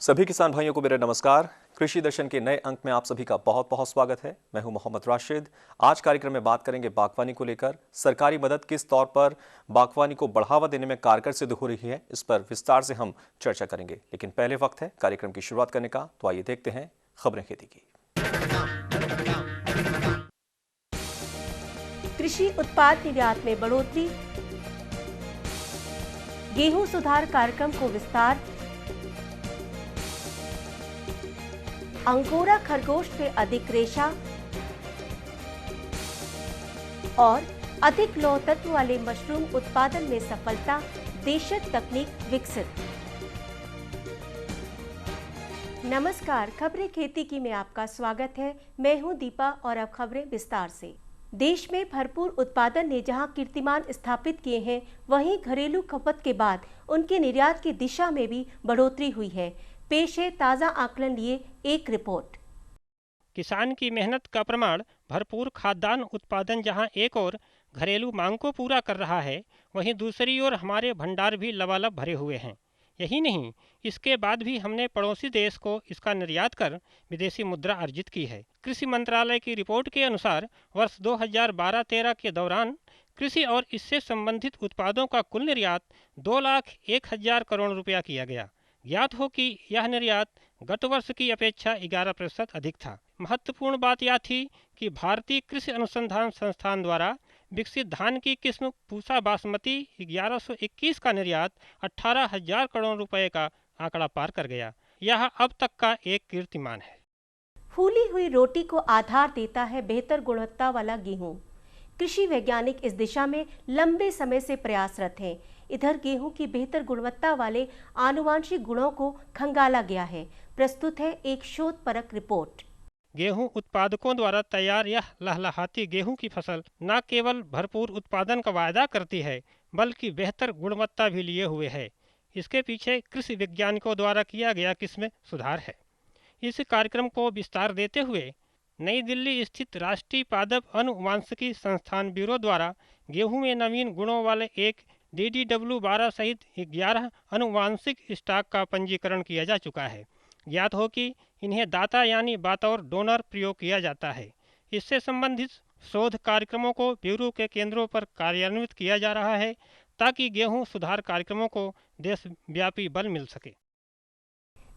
सभी किसान भाइयों को मेरा नमस्कार। कृषि दर्शन के नए अंक में आप सभी का बहुत बहुत स्वागत है। मैं हूं मोहम्मद राशिद। आज कार्यक्रम में बात करेंगे बागवानी को लेकर। सरकारी मदद किस तौर पर बागवानी को बढ़ावा देने में कारगर सिद्ध हो रही है, इस पर विस्तार से हम चर्चा करेंगे। लेकिन पहले वक्त है कार्यक्रम की शुरुआत करने का, तो आइए देखते हैं खबरें खेती की। कृषि उत्पाद निर्यात में बढ़ोतरी, गेहूं सुधार कार्यक्रम को विस्तार, अंगोरा खरगोश में अधिक रेशा और अधिक लौह तत्व वाले मशरूम उत्पादन में सफलता, देशज तकनीक विकसित। नमस्कार, खबरें खेती की में आपका स्वागत है। मैं हूं दीपा और अब खबरें विस्तार से। देश में भरपूर उत्पादन ने जहां कीर्तिमान स्थापित किए हैं, वहीं घरेलू खपत के बाद उनके निर्यात की दिशा में भी बढ़ोतरी हुई है। पेश है ताज़ा आकलन लिए एक रिपोर्ट। किसान की मेहनत का प्रमाण भरपूर खाद्यान्न उत्पादन जहां एक ओर घरेलू मांग को पूरा कर रहा है, वहीं दूसरी ओर हमारे भंडार भी लबालब भरे हुए हैं। यही नहीं, इसके बाद भी हमने पड़ोसी देश को इसका निर्यात कर विदेशी मुद्रा अर्जित की है। कृषि मंत्रालय की रिपोर्ट के अनुसार वर्ष 2012-13 के दौरान कृषि और इससे संबंधित उत्पादों का कुल निर्यात 2,01,000 करोड़ रुपया किया गया। ज्ञात हो कि यह निर्यात गत वर्ष की अपेक्षा 11% अधिक था। महत्वपूर्ण बात यह थी कि भारतीय कृषि अनुसंधान संस्थान द्वारा विकसित धान की किस्म पूसा बासमती 1121 का निर्यात 18,000 करोड़ रुपए का आंकड़ा पार कर गया। यह अब तक का एक कीर्तिमान है। फूली हुई रोटी को आधार देता है बेहतर गुणवत्ता वाला गेहूं। कृषि वैज्ञानिक इस दिशा में लंबे समय से प्रयासरत हैं। इधर गेहूं की बेहतर गुणवत्ता वाले आनुवांशिक गुणों को खंगाला गया है। प्रस्तुत है एक शोधपरक रिपोर्ट। गेहूं उत्पादकों द्वारा तैयार यह लहलहाती गेहूं की फसल न केवल भरपूर उत्पादन का वायदा करती है, बल्कि बेहतर गुणवत्ता भी लिए हुए है। इसके पीछे कृषि वैज्ञानिकों द्वारा किया गया किस्म सुधार है। इस कार्यक्रम को विस्तार देते हुए नई दिल्ली स्थित राष्ट्रीय पादप अनुवांशिकी संस्थान ब्यूरो द्वारा गेहूं में नवीन गुणों वाले एक DDW12 सहित 11 अनुवांशिक स्टॉक का पंजीकरण किया जा चुका है। ज्ञात हो कि इन्हें दाता यानी बतौर डोनर प्रयोग किया जाता है। इससे संबंधित शोध कार्यक्रमों को ब्यूरो के केंद्रों पर कार्यान्वित किया जा रहा है, ताकि गेहूं सुधार कार्यक्रमों को देशव्यापी बल मिल सके।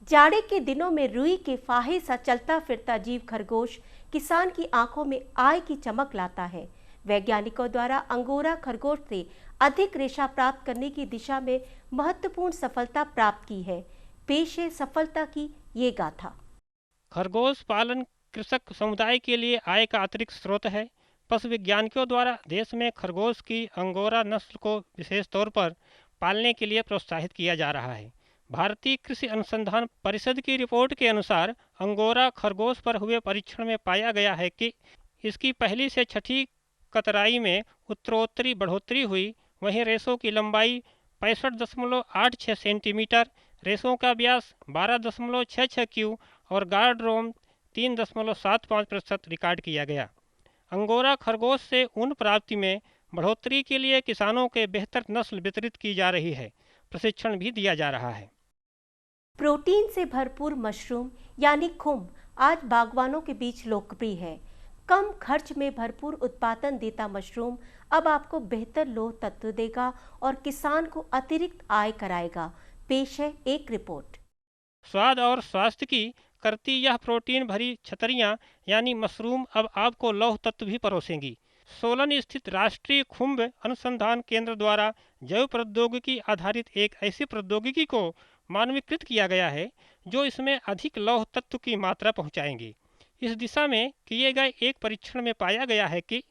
जाड़े के दिनों में रुई के फाहे सा चलता फिरता जीव खरगोश किसान की आंखों में आय की चमक लाता है। वैज्ञानिकों द्वारा अंगोरा खरगोश से अधिक रेशा प्राप्त करने की दिशा में महत्वपूर्ण सफलता प्राप्त की है। पेश है सफलता की ये गाथा। खरगोश पालन कृषक समुदाय के लिए आय का अतिरिक्त स्रोत है। पशु वैज्ञानिकों द्वारा देश में खरगोश की अंगोरा नस्ल को विशेष तौर पर पालने के लिए प्रोत्साहित किया जा रहा है। भारतीय कृषि अनुसंधान परिषद की रिपोर्ट के अनुसार अंगोरा खरगोश पर हुए परीक्षण में पाया गया है कि इसकी पहली से छठी कतराई में उत्तरोत्तरी बढ़ोतरी हुई। वहीं रेशों की लंबाई 65.86 सेंटीमीटर, रेशों का व्यास 12.66 क्यू और गार्ड रोम 3.75% रिकॉर्ड किया गया। अंगोरा खरगोश से ऊन प्राप्ति में बढ़ोतरी के लिए किसानों के बेहतर नस्ल वितरित की जा रही है। प्रशिक्षण भी दिया जा रहा है। प्रोटीन से भरपूर मशरूम यानी खुम्ब आज बागवानों के बीच लोकप्रिय है। कम खर्च में भरपूर उत्पादन देता मशरूम अब आपको बेहतर लौह तत्व देगा और किसान को अतिरिक्त आय कराएगा। पेश है एक रिपोर्ट। स्वाद और स्वास्थ्य की करती यह प्रोटीन भरी छतरियां यानी मशरूम अब आपको लौह तत्व भी परोसेंगी। सोलन स्थित राष्ट्रीय खुम्ब अनुसंधान केंद्र द्वारा जैव प्रौद्योगिकी आधारित एक ऐसी प्रौद्योगिकी को मानवीकृत किया गया है जो इसमें अधिक लौह तत्व की मात्रा पहुंचाएंगी। इस दिशा में किए गए एक परीक्षण में पाया गया है कि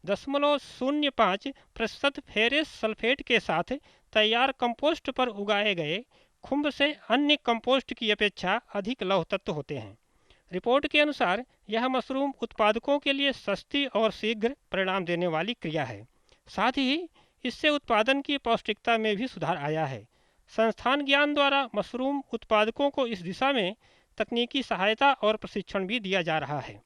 0.05% फेरस सल्फेट के साथ तैयार कंपोस्ट पर उगाए गए खुम्ब से अन्य कंपोस्ट की अपेक्षा अधिक लौह तत्व होते हैं। रिपोर्ट के अनुसार यह मशरूम उत्पादकों के लिए सस्ती और शीघ्र परिणाम देने वाली क्रिया है। साथ ही इससे उत्पादन की पौष्टिकता में भी सुधार आया है। संस्थान ज्ञान द्वारा मशरूम उत्पादकों को इस दिशा में तकनीकी सहायता और प्रशिक्षण भी दिया जा रहा है।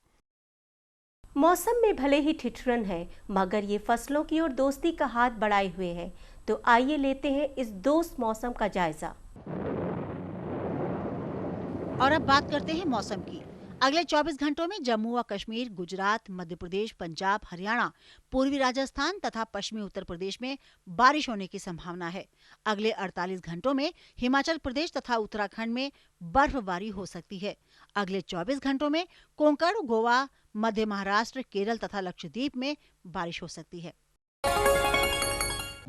मौसम में भले ही ठिठुरन है, मगर ये फसलों की ओर दोस्ती का हाथ बढ़ाए हुए है। तो आइए लेते हैं इस दोस्त मौसम का जायजा। और अब बात करते हैं मौसम की। अगले 24 घंटों में जम्मू व कश्मीर, गुजरात, मध्य प्रदेश, पंजाब, हरियाणा, पूर्वी राजस्थान तथा पश्चिमी उत्तर प्रदेश में बारिश होने की संभावना है। अगले 48 घंटों में हिमाचल प्रदेश तथा उत्तराखंड में बर्फबारी हो सकती है। अगले 24 घंटों में कोंकण, गोवा, मध्य महाराष्ट्र, केरल तथा लक्षद्वीप में बारिश हो सकती है।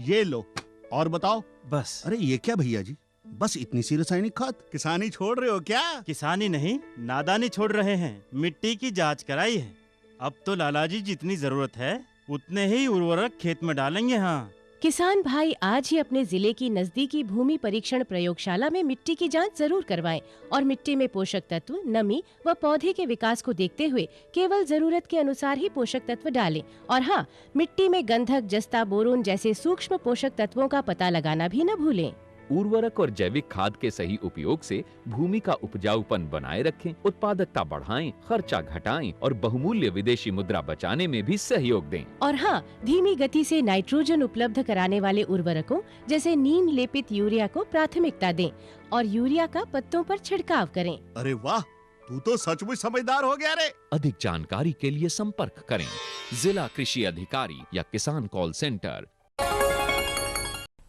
ये लो और बताओ। बस। अरे ये क्या भैया जी, बस इतनी सी रासायनिक खाद? किसानी छोड़ रहे हो क्या? किसानी नहीं, नादानी छोड़ रहे हैं। मिट्टी की जांच कराई है। अब तो लालाजी जितनी जरूरत है उतने ही उर्वरक खेत में डालेंगे। हाँ, किसान भाई आज ही अपने जिले की नजदीकी भूमि परीक्षण प्रयोगशाला में मिट्टी की जांच जरूर करवाएं और मिट्टी में पोषक तत्व, नमी व पौधे के विकास को देखते हुए केवल जरूरत के अनुसार ही पोषक तत्व डालें। और हाँ, मिट्टी में गंधक, जस्ता, बोरोन जैसे सूक्ष्म पोषक तत्वों का पता लगाना भी न भूलें। उर्वरक और जैविक खाद के सही उपयोग से भूमि का उपजाऊपन बनाए रखें, उत्पादकता बढ़ाएं, खर्चा घटाएं और बहुमूल्य विदेशी मुद्रा बचाने में भी सहयोग दें। और हाँ, धीमी गति से नाइट्रोजन उपलब्ध कराने वाले उर्वरकों जैसे नीम लेपित यूरिया को प्राथमिकता दें और यूरिया का पत्तों पर छिड़काव करें। अरे वाह, तू तो सचमुच समझदार हो गया रे। अधिक जानकारी के लिए संपर्क करें जिला कृषि अधिकारी या किसान कॉल सेंटर।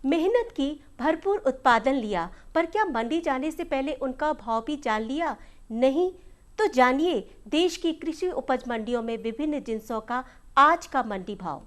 मेहनत की, भरपूर उत्पादन लिया, पर क्या मंडी जाने से पहले उनका भाव भी जान लिया? नहीं तो जानिए देश की कृषि उपज मंडियों में विभिन्न जिंसों का आज का मंडी भाव।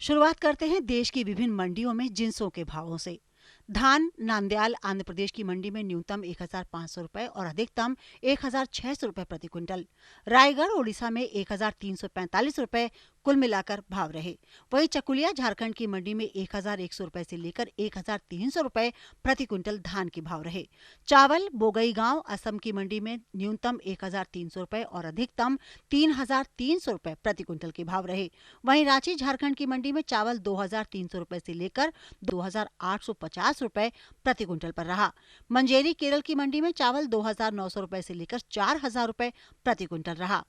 शुरुआत करते हैं देश की विभिन्न मंडियों में जिंसों के भावों से। धान नांदयाल आंध्र प्रदेश की मंडी में न्यूनतम 1,500 रुपए और अधिकतम 1,600 रुपए प्रति क्विंटल। रायगढ़ ओडिशा में 1,345 रुपए कुल मिलाकर भाव रहे। वहीं चकुलिया झारखंड की मंडी में 1,100 रुपए से लेकर 1,300 रुपए प्रति क्विंटल धान के भाव रहे। चावल बोगईगांव असम की मंडी में न्यूनतम 1,300 रुपए और अधिकतम 3,300 रुपए प्रति क्विंटल के भाव रहे। वहीं रांची झारखंड की मंडी में चावल 2,300 रुपए से लेकर 2,850 रुपए प्रति क्विंटल पर रहा। मंजेरी केरल की मंडी में चावल 2,900 रुपए से लेकर 4,000 रुपए प्रति क्विंटल रहा।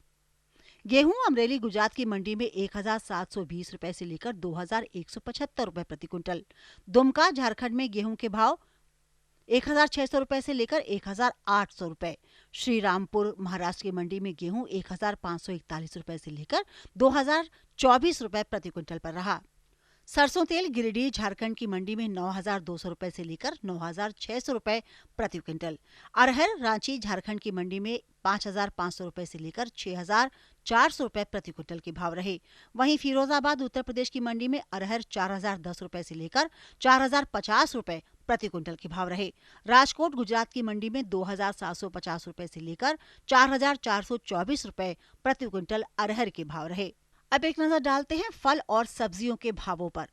गेहूं अमरेली गुजरात की मंडी में 1,720 रुपए से लेकर 2,175 रुपए प्रति क्विंटल। दुमका झारखंड में गेहूं के भाव 1,600 रुपए से लेकर 1,800 रुपए। श्रीरामपुर महाराष्ट्र की मंडी में गेहूं 1,541 रुपए से लेकर 2,024 रुपए प्रति क्विंटल पर रहा। सरसों तेल गिरिडीह झारखंड की मंडी में 9,200 रुपए से लेकर 9,600 रुपए प्रति क्विंटल। अरहर रांची झारखंड की मंडी में 5,500 रुपए से लेकर 6,400 रुपए प्रति क्विंटल के भाव रहे। वहीं फिरोजाबाद उत्तर प्रदेश की मंडी में अरहर 4,010 रुपए से लेकर 4,050 रुपए प्रति क्विंटल के भाव रहे। राजकोट गुजरात की मंडी में 2,750 रुपए से लेकर 4,424 रुपए प्रति क्विंटल अरहर के भाव रहे। अब एक नजर डालते हैं फल और सब्जियों के भावों पर।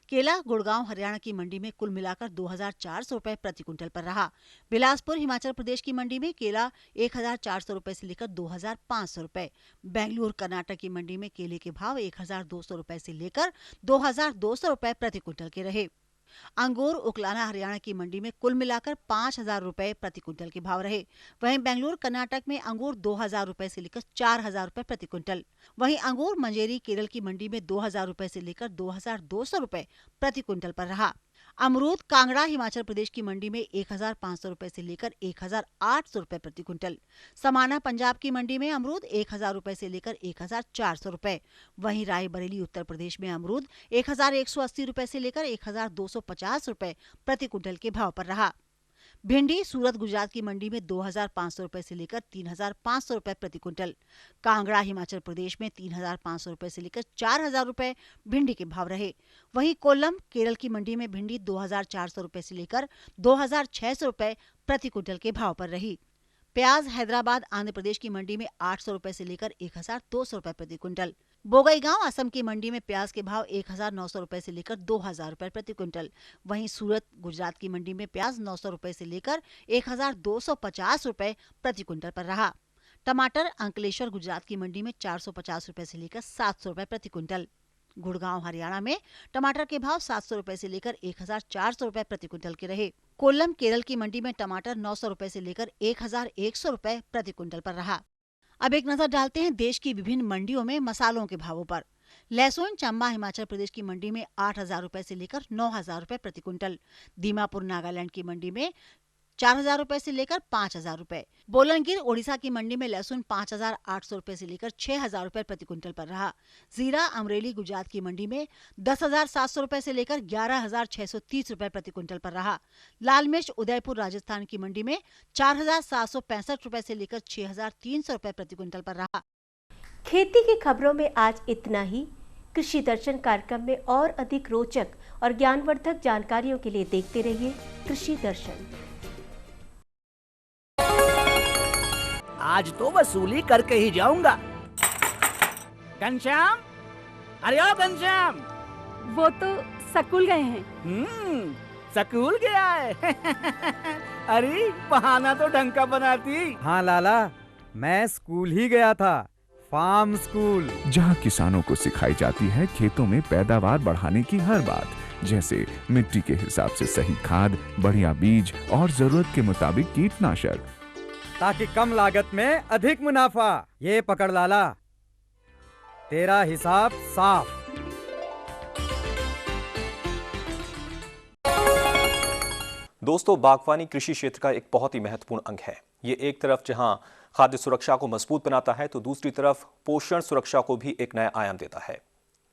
केला गुड़गांव हरियाणा की मंडी में कुल मिलाकर 2,400 रुपए प्रति क्विंटल पर रहा। बिलासपुर हिमाचल प्रदेश की मंडी में केला 1,400 रुपए से लेकर 2,500 रुपए। बेंगलुरु कर्नाटक की मंडी में केले के भाव 1,200 रुपए से लेकर 2,200 रुपए प्रति क्विंटल के रहे। अंगूर उकलाना हरियाणा की मंडी में कुल मिलाकर 5,000 रुपए प्रति क्विंटल के भाव रहे। वहीं बेंगलुरु कर्नाटक में अंगूर 2,000 रुपए से लेकर 4,000 रुपए प्रति क्विंटल। वहीं अंगूर मंजेरी केरल की मंडी में 2,000 रुपए से लेकर 2,200 रुपए प्रति क्विंटल पर रहा। अमरूद कांगड़ा हिमाचल प्रदेश की मंडी में 1,500 रुपए से लेकर 1,800 रुपए प्रति क्विंटल। समाना पंजाब की मंडी में अमरूद 1,000 रुपए से लेकर 1,400 रुपए। वहीं रायबरेली उत्तर प्रदेश में अमरूद 1,180 रुपए से लेकर 1,250 रुपए प्रति क्विंटल के भाव पर रहा। भिंडी सूरत गुजरात की मंडी में 2,500 रुपए से लेकर 3,500 रुपए प्रति क्विंटल। कांगड़ा हिमाचल प्रदेश में 3,500 रुपए से लेकर 4,000 रुपए भिंडी के भाव रहे। वहीं कोल्लम केरल की मंडी में भिंडी 2,400 रुपए से लेकर 2,600 रुपए प्रति क्विंटल के भाव पर रही। प्याज हैदराबाद आंध्र प्रदेश की मंडी में 800 रुपए से लेकर 1200 रुपए प्रति क्विंटल। बोगईगांव असम की मंडी में प्याज के भाव 1900 रुपए से लेकर 2000 रुपए प्रति क्विंटल। वहीं सूरत गुजरात की मंडी में प्याज 900 रुपए से लेकर 1250 रुपए प्रति क्विंटल पर रहा। टमाटर अंकलेश्वर गुजरात की मंडी में 450 रुपए से लेकर 700 रुपए प्रति क्विंटल। गुड़गांव हरियाणा में टमाटर के भाव 700 रुपए से लेकर 1400 रुपए प्रति क्विंटल के रहे। कोल्लम केरल की मंडी में टमाटर 900 रुपए से लेकर 1100 रुपए प्रति क्विंटल पर रहा। अब एक नजर डालते हैं देश की विभिन्न मंडियों में मसालों के भावों पर। लहसुन चंबा हिमाचल प्रदेश की मंडी में 8000 रुपए से लेकर 9000 रुपए प्रति क्विंटल। दीमापुर नागालैंड की मंडी में 4000 रुपए से लेकर 5000 रुपए। बोलनगिर ओडिशा की मंडी में लहसुन 5800 रुपए से लेकर 6000 रुपए प्रति क्विंटल पर रहा। जीरा अमरेली गुजरात की मंडी में 10700 रुपए से लेकर 11630 रुपए प्रति क्विंटल पर रहा। लाल मिर्च उदयपुर राजस्थान की मंडी में 4765 रुपए से लेकर 6300 रुपए प्रति क्विंटल पर रहा। खेती की खबरों में आज इतना ही। कृषि दर्शन कार्यक्रम में और अधिक रोचक और ज्ञानवर्धक जानकारियों के लिए देखते रहिए कृषि दर्शन। आज तो वसूली करके ही जाऊंगा। घनश्याम, अरे ओ घनश्याम, वो तो स्कूल गए हैं। स्कूल गया है। अरे बहाना तो ढंग का बनाती। हाँ लाला, मैं स्कूल ही गया था, फार्म स्कूल, जहाँ किसानों को सिखाई जाती है खेतों में पैदावार बढ़ाने की हर बात, जैसे मिट्टी के हिसाब से सही खाद, बढ़िया बीज और जरूरत के मुताबिक कीटनाशक, ताकि कम लागत में अधिक मुनाफा। ये पकड़ लाला, तेरा हिसाब साफ। दोस्तों, बागवानी कृषि क्षेत्र का एक बहुत ही महत्वपूर्ण अंग है। ये एक तरफ जहां खाद्य सुरक्षा को मजबूत बनाता है, तो दूसरी तरफ पोषण सुरक्षा को भी एक नया आयाम देता है।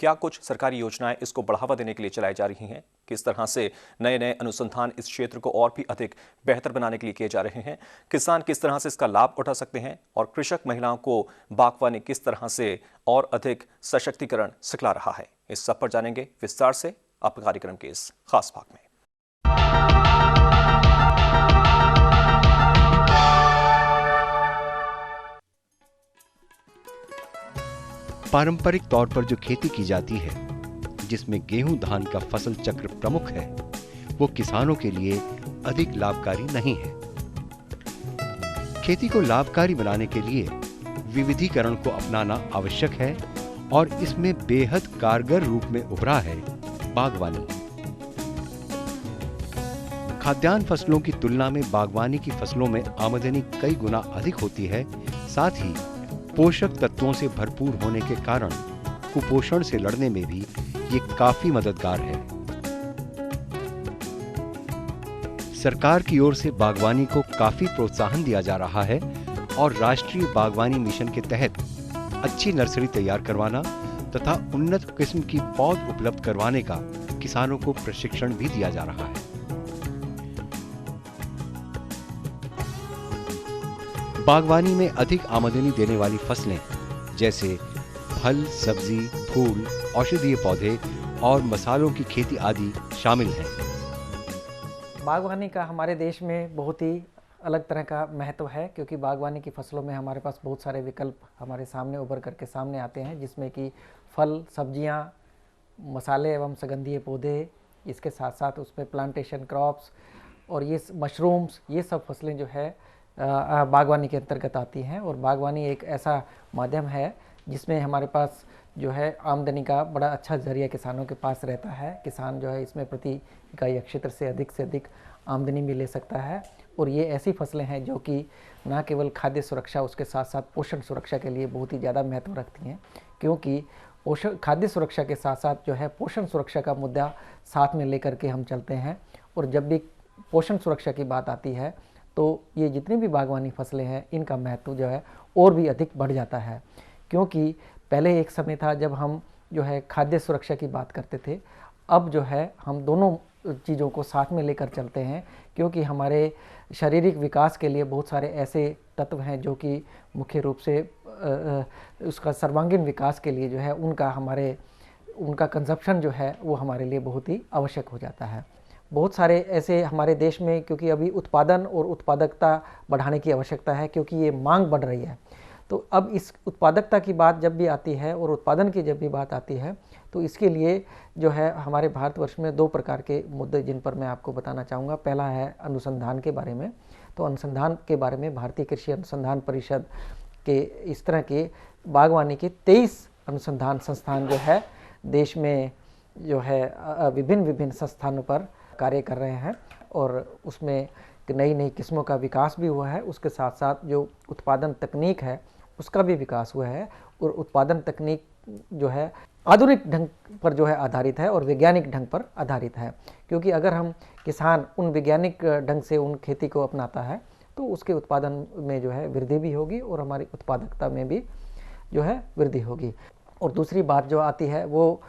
क्या कुछ सरकारी योजनाएं इसको बढ़ावा देने के लिए चलाई जा रही हैं? किस तरह से नए नए अनुसंधान इस क्षेत्र को और भी अधिक बेहतर बनाने के लिए किए जा रहे हैं? किसान किस तरह से इसका लाभ उठा सकते हैं? और कृषक महिलाओं को बागवानी किस तरह से और अधिक सशक्तिकरण सिखला रहा है? इस सब पर जानेंगे विस्तार से अपने कार्यक्रम के इस खास भाग में। पारंपरिक तौर पर जो खेती की जाती है, जिसमें गेहूं धान का फसल चक्र प्रमुख है, वो किसानों के लिए अधिक लाभकारी नहीं है। खेती को लाभकारी बनाने के लिए विविधीकरण को अपनाना आवश्यक है और इसमें बेहद कारगर रूप में उभरा है बागवानी। खाद्यान्न फसलों की तुलना में बागवानी की फसलों में आमदनी कई गुना अधिक होती है। साथ ही पोषक तत्वों से भरपूर होने के कारण कुपोषण से लड़ने में भी ये काफी मददगार है। सरकार की ओर से बागवानी को काफी प्रोत्साहन दिया जा रहा है और राष्ट्रीय बागवानी मिशन के तहत अच्छी नर्सरी तैयार करवाना तथा उन्नत किस्म की पौध उपलब्ध करवाने का किसानों को प्रशिक्षण भी दिया जा रहा है। बागवानी में अधिक आमदनी देने वाली फसलें जैसे फल, सब्जी, फूल, औषधीय पौधे और मसालों की खेती आदि शामिल हैं। बागवानी का हमारे देश में बहुत ही अलग तरह का महत्व है, क्योंकि बागवानी की फसलों में हमारे पास बहुत सारे विकल्प हमारे सामने उभर करके सामने आते हैं, जिसमें कि फल, सब्जियां, मसाले एवं सुगंधीय पौधे, इसके साथ साथ उसमें प्लांटेशन क्रॉप्स और ये मशरूम्स, ये सब फसलें जो है बागवानी के अंतर्गत आती हैं। और बागवानी एक ऐसा माध्यम है जिसमें हमारे पास जो है आमदनी का बड़ा अच्छा जरिया किसानों के पास रहता है। किसान जो है इसमें प्रति इकाई क्षेत्र से अधिक आमदनी भी ले सकता है। और ये ऐसी फसलें हैं जो कि न केवल खाद्य सुरक्षा, उसके साथ साथ पोषण सुरक्षा के लिए बहुत ही ज़्यादा महत्व रखती हैं, क्योंकि खाद्य सुरक्षा के साथ साथ जो है पोषण सुरक्षा का मुद्दा साथ में लेकर के हम चलते हैं। और जब भी पोषण सुरक्षा की बात आती है तो ये जितनी भी बागवानी फसलें हैं, इनका महत्व जो है और भी अधिक बढ़ जाता है। क्योंकि पहले एक समय था जब हम जो है खाद्य सुरक्षा की बात करते थे, अब जो है हम दोनों चीज़ों को साथ में लेकर चलते हैं, क्योंकि हमारे शारीरिक विकास के लिए बहुत सारे ऐसे तत्व हैं जो कि मुख्य रूप से उसका सर्वांगीण विकास के लिए जो है उनका कंजप्शन जो है वो हमारे लिए बहुत ही आवश्यक हो जाता है। बहुत सारे ऐसे हमारे देश में, क्योंकि अभी उत्पादन और उत्पादकता बढ़ाने की आवश्यकता है, क्योंकि ये मांग बढ़ रही है। तो अब इस उत्पादकता की बात जब भी आती है और उत्पादन की जब भी बात आती है, तो इसके लिए जो है हमारे भारतवर्ष में 2 प्रकार के मुद्दे जिन पर मैं आपको बताना चाहूँगा। पहला है अनुसंधान के बारे में। तो अनुसंधान के बारे में भारतीय कृषि अनुसंधान परिषद के इस तरह के बागवानी के 23 अनुसंधान संस्थान जो है देश में जो है विभिन्न संस्थानों पर कार्य कर रहे हैं, और उसमें नई नई किस्मों का विकास भी हुआ है। उसके साथ साथ जो उत्पादन तकनीक है उसका भी विकास हुआ है, और उत्पादन तकनीक जो है आधुनिक ढंग पर जो है आधारित है और वैज्ञानिक ढंग पर आधारित है। क्योंकि अगर हम किसान उन वैज्ञानिक ढंग से उन खेती को अपनाता है तो उसके उत्पादन में जो है वृद्धि भी होगी और हमारी उत्पादकता में भी जो है वृद्धि होगी। और दूसरी बात जो आती है वो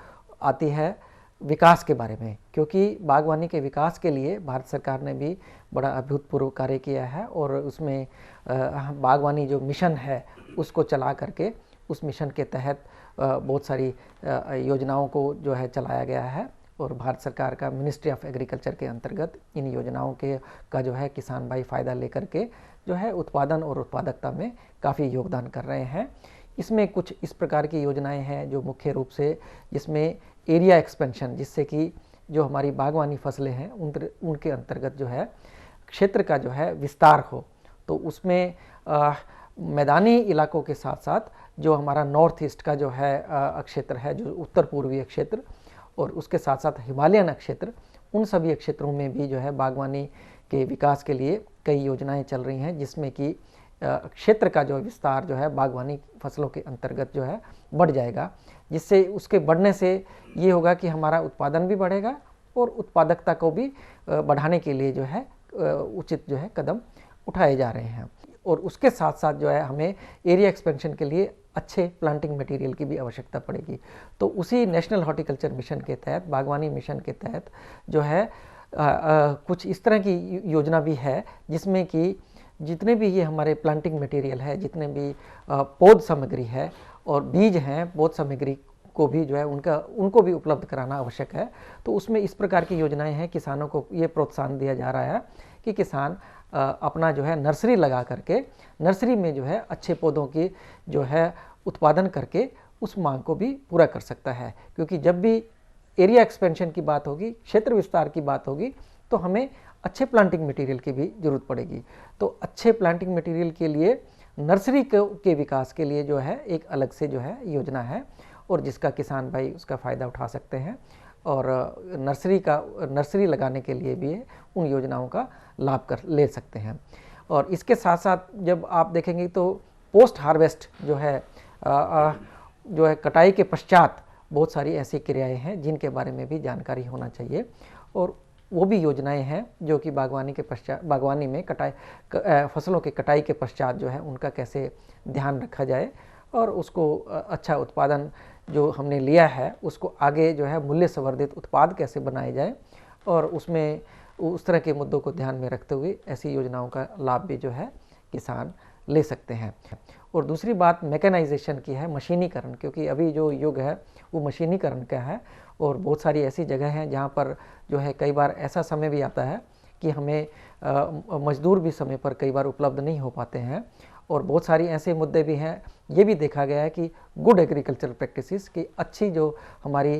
आती है विकास के बारे में, क्योंकि बागवानी के विकास के लिए भारत सरकार ने भी बड़ा अभूतपूर्व कार्य किया है, और उसमें बागवानी जो मिशन है उसको चला करके उस मिशन के तहत बहुत सारी योजनाओं को जो है चलाया गया है, और भारत सरकार का मिनिस्ट्री ऑफ एग्रीकल्चर के अंतर्गत इन योजनाओं के का जो है किसान भाई फ़ायदा लेकर के जो है उत्पादन और उत्पादकता में काफ़ी योगदान कर रहे हैं। इसमें कुछ इस प्रकार की योजनाएं हैं जो मुख्य रूप से, जिसमें एरिया एक्सपेंशन, जिससे कि जो हमारी बागवानी फसलें हैं उनके अंतर्गत जो है क्षेत्र का जो है विस्तार हो। तो उसमें मैदानी इलाकों के साथ साथ जो हमारा नॉर्थ ईस्ट का जो है क्षेत्र है, जो उत्तर पूर्वीय क्षेत्र, और उसके साथ साथ हिमालयन क्षेत्र, उन सभी क्षेत्रों में भी जो है बागवानी के विकास के लिए कई योजनाएं चल रही हैं, जिसमें कि क्षेत्र का जो विस्तार जो है बागवानी फसलों के अंतर्गत जो है बढ़ जाएगा, जिससे उसके बढ़ने से ये होगा कि हमारा उत्पादन भी बढ़ेगा और उत्पादकता को भी बढ़ाने के लिए जो है उचित जो है कदम उठाए जा रहे हैं। और उसके साथ साथ जो है हमें एरिया एक्सपेंशन के लिए अच्छे प्लांटिंग मटेरियल की भी आवश्यकता पड़ेगी। तो उसी नेशनल हॉर्टिकल्चर मिशन के तहत, बागवानी मिशन के तहत जो है कुछ इस तरह की योजना भी है, जिसमें कि जितने भी ये हमारे प्लांटिंग मटेरियल है, जितने भी पौध सामग्री है और बीज हैं, पौध सामग्री को भी जो है उनको भी उपलब्ध कराना आवश्यक है। तो उसमें इस प्रकार की योजनाएं हैं, किसानों को ये प्रोत्साहन दिया जा रहा है कि किसान अपना जो है नर्सरी लगा करके, नर्सरी में जो है अच्छे पौधों की जो है उत्पादन करके उस मांग को भी पूरा कर सकता है। क्योंकि जब भी एरिया एक्सपेंशन की बात होगी, क्षेत्र विस्तार की बात होगी, तो हमें अच्छे प्लांटिंग मटेरियल की भी ज़रूरत पड़ेगी। तो अच्छे प्लांटिंग मटेरियल के लिए नर्सरी के विकास के लिए जो है एक अलग से जो है योजना है, और जिसका किसान भाई उसका फ़ायदा उठा सकते हैं, और नर्सरी लगाने के लिए भी उन योजनाओं का लाभ ले सकते हैं। और इसके साथ साथ जब आप देखेंगे तो पोस्ट हार्वेस्ट जो है कटाई के पश्चात बहुत सारी ऐसी क्रियाएं हैं जिनके बारे में भी जानकारी होना चाहिए, और वो भी योजनाएं हैं जो कि बागवानी में फसलों के कटाई के पश्चात जो है उनका कैसे ध्यान रखा जाए, और उसको अच्छा उत्पादन जो हमने लिया है उसको आगे जो है मूल्य संवर्धित उत्पाद कैसे बनाए जाए, और उसमें उस तरह के मुद्दों को ध्यान में रखते हुए ऐसी योजनाओं का लाभ भी जो है किसान ले सकते हैं। और दूसरी बात मैकेनाइजेशन की है, मशीनीकरण, क्योंकि अभी जो युग है वो मशीनीकरण का है, और बहुत सारी ऐसी जगह हैं जहाँ पर जो है कई बार ऐसा समय भी आता है कि हमें मजदूर भी समय पर कई बार उपलब्ध नहीं हो पाते हैं, और बहुत सारी ऐसे मुद्दे भी हैं। ये भी देखा गया है कि गुड एग्रीकल्चरल प्रैक्टिसेस की अच्छी जो हमारी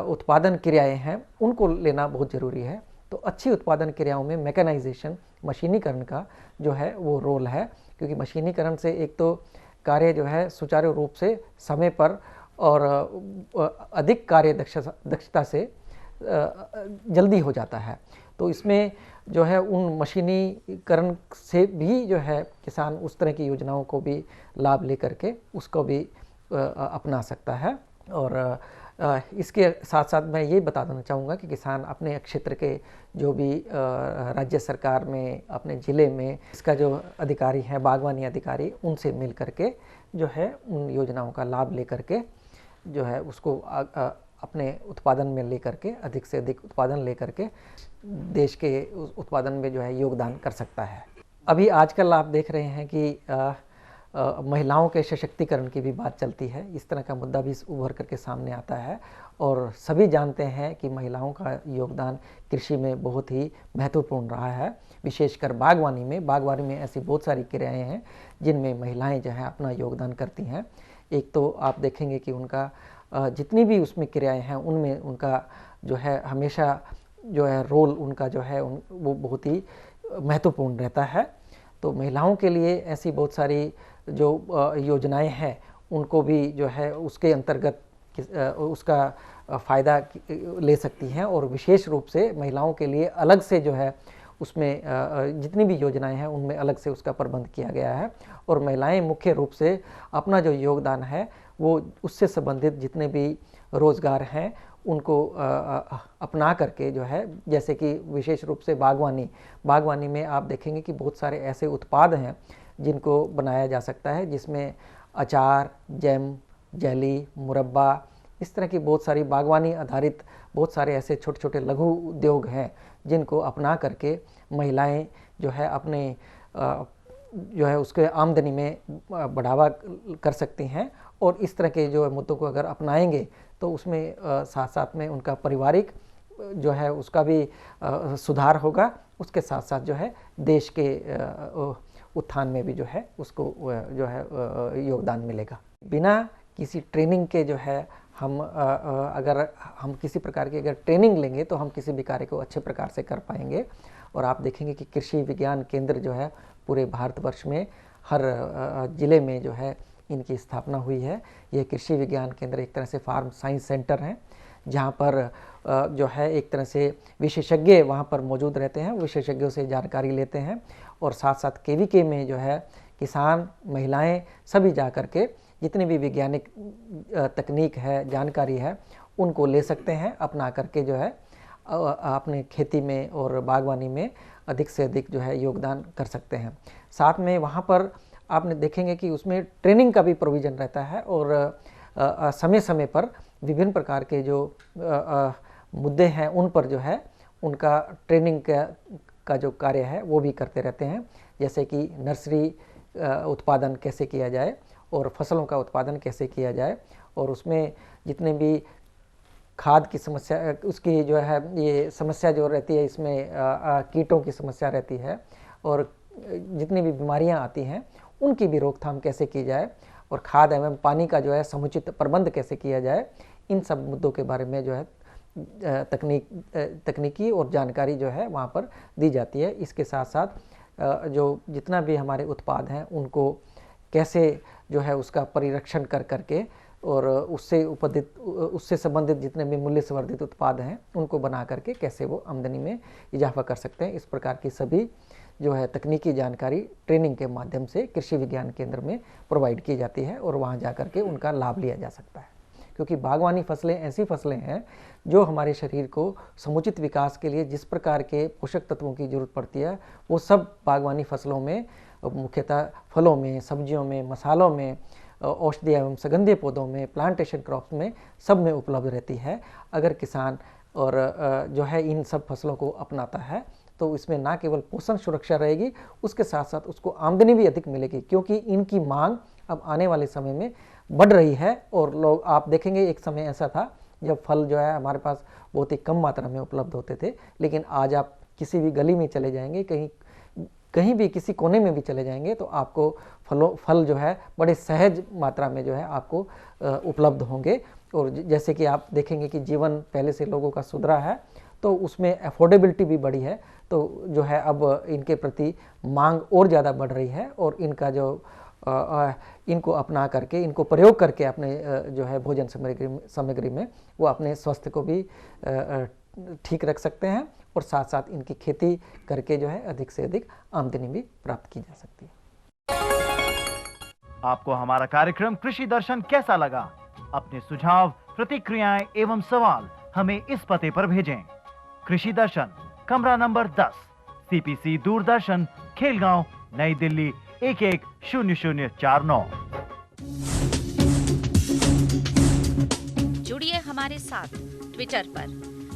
उत्पादन क्रियाएं हैं उनको लेना बहुत ज़रूरी है। तो अच्छी उत्पादन क्रियाओं में मैकेनाइजेशन, मशीनीकरण का जो है वो रोल है, क्योंकि मशीनीकरण से एक तो कार्य जो है सुचारू रूप से समय पर और अधिक कार्य दक्षता से जल्दी हो जाता है। तो इसमें जो है उन मशीनीकरण से भी जो है किसान उस तरह की योजनाओं को भी लाभ लेकर के उसको भी अपना सकता है। और इसके साथ साथ मैं ये बता देना चाहूँगा कि किसान अपने क्षेत्र के जो भी राज्य सरकार में, अपने ज़िले में इसका जो अधिकारी है, बागवानी अधिकारी, उनसे मिल करके जो है उन योजनाओं का लाभ लेकर के जो है उसको अपने उत्पादन में लेकर के अधिक से अधिक उत्पादन लेकर के देश के उत्पादन में जो है योगदान कर सकता है। अभी आजकल आप देख रहे हैं कि महिलाओं के सशक्तिकरण की भी बात चलती है। इस तरह का मुद्दा भी उभर करके सामने आता है और सभी जानते हैं कि महिलाओं का योगदान कृषि में बहुत ही महत्वपूर्ण रहा है, विशेषकर बागवानी में। बागवानी में ऐसी बहुत सारी क्रियाएं हैं जिनमें महिलाएं जो है अपना योगदान करती हैं। एक तो आप देखेंगे कि उनका जितनी भी उसमें क्रियाएं हैं उनमें उनका जो है हमेशा जो है रोल उनका जो है वो बहुत ही महत्वपूर्ण रहता है। तो महिलाओं के लिए ऐसी बहुत सारी जो योजनाएं हैं उनको भी जो है उसके अंतर्गत उसका फ़ायदा ले सकती हैं और विशेष रूप से महिलाओं के लिए अलग से जो है उसमें जितनी भी योजनाएं हैं उनमें अलग से उसका प्रबंध किया गया है और महिलाएं मुख्य रूप से अपना जो योगदान है वो उससे संबंधित जितने भी रोज़गार हैं उनको अपना करके जो है, जैसे कि विशेष रूप से बागवानी में आप देखेंगे कि बहुत सारे ऐसे उत्पाद हैं जिनको बनाया जा सकता है, जिसमें अचार, जैम, जेली, मुरब्बा, इस तरह की बहुत सारी बागवानी आधारित बहुत सारे ऐसे छोटे छोटे लघु उद्योग हैं जिनको अपना करके महिलाएं जो है अपने जो है उसके आमदनी में बढ़ावा कर सकती हैं और इस तरह के जो मुद्दों को अगर अपनाएंगे तो उसमें साथ साथ में उनका पारिवारिक जो है उसका भी सुधार होगा, उसके साथ साथ जो है देश के उत्थान में भी जो है उसको जो है योगदान मिलेगा। बिना किसी ट्रेनिंग के जो है अगर हम किसी प्रकार की अगर ट्रेनिंग लेंगे तो हम किसी भी कार्य को अच्छे प्रकार से कर पाएंगे। और आप देखेंगे कि कृषि विज्ञान केंद्र जो है पूरे भारतवर्ष में हर जिले में जो है इनकी स्थापना हुई है। ये कृषि विज्ञान केंद्र एक तरह से फार्म साइंस सेंटर हैं जहाँ पर जो है एक तरह से विशेषज्ञ वहाँ पर मौजूद रहते हैं, विशेषज्ञों से जानकारी लेते हैं और साथ साथ केवीके में जो है किसान, महिलाएं सभी जा कर के जितनी भी वैज्ञानिक तकनीक है, जानकारी है उनको ले सकते हैं, अपना करके जो है अपने खेती में और बागवानी में अधिक से अधिक जो है योगदान कर सकते हैं। साथ में वहाँ पर आपने देखेंगे कि उसमें ट्रेनिंग का भी प्रोविज़न रहता है और समय समय पर विभिन्न प्रकार के जो मुद्दे हैं उन पर जो है उनका ट्रेनिंग का जो कार्य है वो भी करते रहते हैं, जैसे कि नर्सरी उत्पादन कैसे किया जाए और फसलों का उत्पादन कैसे किया जाए और उसमें जितने भी खाद की समस्या, उसकी जो है ये समस्या जो रहती है इसमें कीटों की समस्या रहती है और जितनी भी बीमारियां आती हैं उनकी भी रोकथाम कैसे की जाए और खाद एवं पानी का जो है समुचित प्रबंध कैसे किया जाए, इन सब मुद्दों के बारे में जो है तकनीकी और जानकारी जो है वहाँ पर दी जाती है। इसके साथ साथ जो जितना भी हमारे उत्पाद हैं उनको कैसे जो है उसका परिरक्षण कर करके और उससे संबंधित जितने भी मूल्य संवर्धित उत्पाद हैं उनको बना करके कैसे वो आमदनी में इजाफा कर सकते हैं। इस प्रकार की सभी जो है तकनीकी जानकारी ट्रेनिंग के माध्यम से कृषि विज्ञान केंद्र में प्रोवाइड की जाती है और वहाँ जा कर के उनका लाभ लिया जा सकता है, क्योंकि बागवानी फसलें ऐसी फसलें हैं जो हमारे शरीर को समुचित विकास के लिए जिस प्रकार के पोषक तत्वों की जरूरत पड़ती है वो सब बागवानी फसलों में, मुख्यतः फलों में, सब्जियों में, मसालों में, औषधीय एवं सुगंधीय पौधों में, प्लांटेशन क्रॉप्स में, सब में उपलब्ध रहती है। अगर किसान और जो है इन सब फसलों को अपनाता है तो इसमें ना केवल पोषण सुरक्षा रहेगी, उसके साथ साथ उसको आमदनी भी अधिक मिलेगी, क्योंकि इनकी मांग अब आने वाले समय में बढ़ रही है। और लोग आप देखेंगे एक समय ऐसा था जब फल जो है हमारे पास बहुत ही कम मात्रा में उपलब्ध होते थे, लेकिन आज आप किसी भी गली में चले जाएंगे, कहीं भी किसी कोने में भी चले जाएंगे तो आपको फल जो है बड़े सहज मात्रा में जो है आपको उपलब्ध होंगे। और जैसे कि आप देखेंगे कि जीवन पहले से लोगों का सुधरा है तो उसमें अफोर्डेबिलिटी भी बढ़ी है, तो जो है अब इनके प्रति मांग और ज़्यादा बढ़ रही है और इनका जो इनको अपना करके, इनको प्रयोग करके अपने जो है भोजन सामग्री में वो अपने स्वास्थ्य को भी ठीक रख सकते हैं और साथ साथ इनकी खेती करके जो है अधिक से अधिक आमदनी भी प्राप्त की जा सकती है। आपको हमारा कार्यक्रम कृषि दर्शन कैसा लगा? अपने सुझाव, प्रतिक्रियाएं एवं सवाल हमें इस पते पर भेजें। कृषि दर्शन, कमरा नंबर 10, CPC दूरदर्शन, खेलगांव, नई दिल्ली 110049। जुड़िए हमारे साथ ट्विटर पर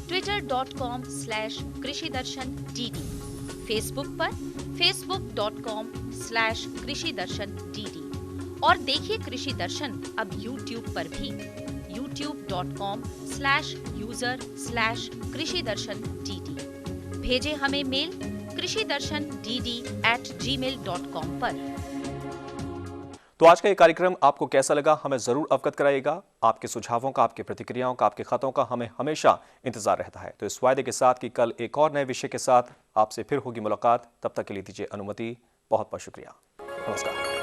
twitter.com/कृषिदर्शन DD, फेसबुक पर facebook.com/कृषिदर्शन DD, और देखिए कृषि दर्शन अब YouTube पर भी youtube.com/user/कृषि-दर्शन-dd। भेजें हमें मेल कृषि-दर्शन-dd@gmail.com पर। तो आज का ये कार्यक्रम आपको कैसा लगा हमें जरूर अवगत कराइएगा। आपके सुझावों का, आपके प्रतिक्रियाओं का, आपके खतों का हमें हमेशा इंतजार रहता है। तो इस वायदे के साथ कि कल एक और नए विषय के साथ आपसे फिर होगी मुलाकात, तब तक के लिए दीजिए अनुमति। बहुत बहुत शुक्रिया। नमस्कार।